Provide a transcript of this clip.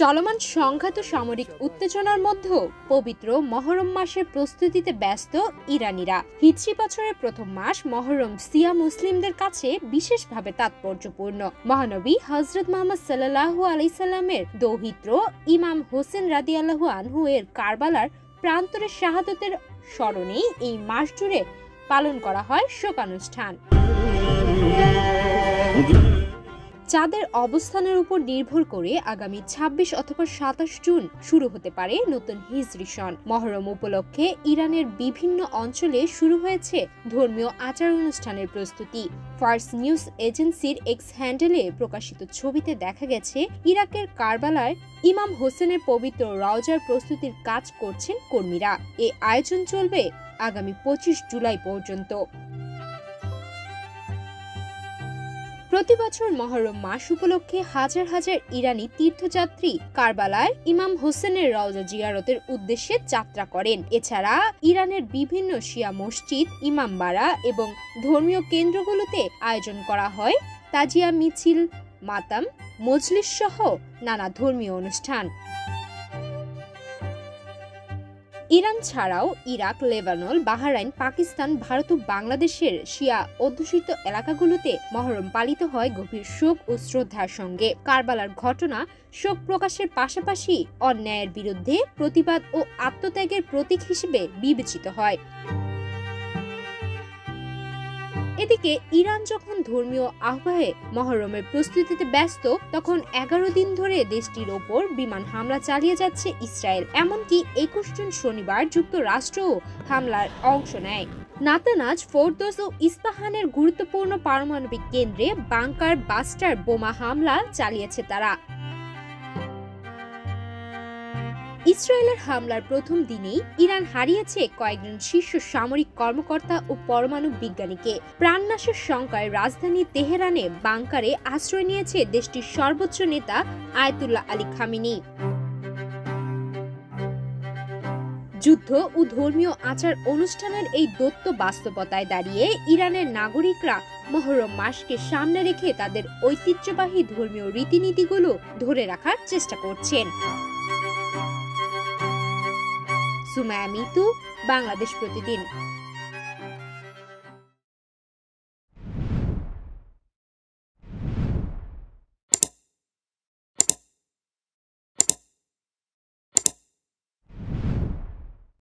চলমান সংঘাত সামরিক উত্তেজনার মধ্যে পবিত্র মহরম মাসের প্রস্তুতিতে ব্যস্ত ইরানিরা। হিজরি বছরের প্রথম মাস মহরম শিয়া মুসলিমদের কাছে বিশেষভাবে তাৎপর্যপূর্ণ। মহানবী হযরত মুহাম্মদ সাল্লাল্লাহু আলাইহি সাল্লামের দৌহিত্র ইমাম হোসেন রাদিয়াল্লাহু আনহু এর কারবালার প্রান্তরে শাহাদতের স্মরণে এই মাস জুড়ে পালন করা হয় শোকানুষ্ঠান। চাঁদের অবস্থানের উপর নির্ভর করে আগামী ২৬ অথবা ২৭ জুন শুরু হতে পারে নতুন হিজরি সন। মহরম উপলক্ষে ইরানের বিভিন্ন অঞ্চলে শুরু হয়েছে ধর্মীয় আচার অনুষ্ঠানের প্রস্তুতি। ফার্স নিউজ এজেন্সির এক্স হ্যান্ডেলে প্রকাশিত ছবিতে দেখা গেছে ইরাকের কারবালায় ইমাম হোসেনের পবিত্র রওজার প্রস্তুতির কাজ করছেন কর্মীরা। এই আয়োজন চলবে আগামী ২৫ জুলাই পর্যন্ত। প্রতি বছর মহরম মাস উপলক্ষে হাজার হাজার ইরানি তীর্থযাত্রী কারবালায় ইমাম হোসেনের রওজা জিয়ারতের উদ্দেশ্যে যাত্রা করেন। এছাড়া ইরানের বিভিন্ন শিয়া মসজিদ, ইমামবাড়া এবং ধর্মীয় কেন্দ্রগুলোতে আয়োজন করা হয় তাজিয়া মিছিল, মাতাম, মজলিস সহ নানা ধর্মীয় অনুষ্ঠান। ইরান ছাড়াও Iraq, Lebanon, Bahrain, Pakistan, Bharat ও বাংলাদেশের শিয়া অধ্যুষিত এলাকাগুলোতে মহরম পালিত হয় গভীর শোক ও শ্রদ্ধার সঙ্গে। কারবালার ঘটনা শোক প্রকাশের পাশাপাশি অন্যায়ের বিরুদ্ধে প্রতিবাদ ও আত্মত্যাগের প্রতীক হিসেবে বিবেচিত হয়। এদিকে ইরান যখন ধর্মীয় আহ্বায়ে মহরমের প্রস্তুতিতে ব্যস্ত, তখন ১১ দিন ধরে দেশটির ওপর বিমান হামলা চালিয়ে যাচ্ছে ইসরায়েল। এমনকি ২১ জুন শনিবার যুক্তরাষ্ট্রও হামলার অংশ নেয়। নাতানাজ, ফোর্দোস ও ইস্পাহানের গুরুত্বপূর্ণ পারমাণবিক কেন্দ্রে বাংকার বাস্টার বোমা হামলা চালিয়েছে তারা। ইসরায়েলের হামলার প্রথম দিনেই ইরান হারিয়েছে কয়েকজন শীর্ষ সামরিক কর্মকর্তা ও পরমাণু বিজ্ঞানীকে। প্রাণনাশের শঙ্কায় রাজধানী তেহরানে বাংকারে আশ্রয় নিয়েছে দেশটির সর্বোচ্চ নেতা আয়াতুল্লাহ আলী খামেনি। যুদ্ধ ও ধর্মীয় আচার অনুষ্ঠানের এই দৈত্য বাস্তবতায় দাঁড়িয়ে ইরানের নাগরিকরা মহরম মাসকে সামনে রেখে তাদের ঐতিহ্যবাহী ধর্মীয় রীতিনীতিগুলো ধরে রাখার চেষ্টা করছেন। সুমায়া মিতু, বাংলাদেশ প্রতিদিন।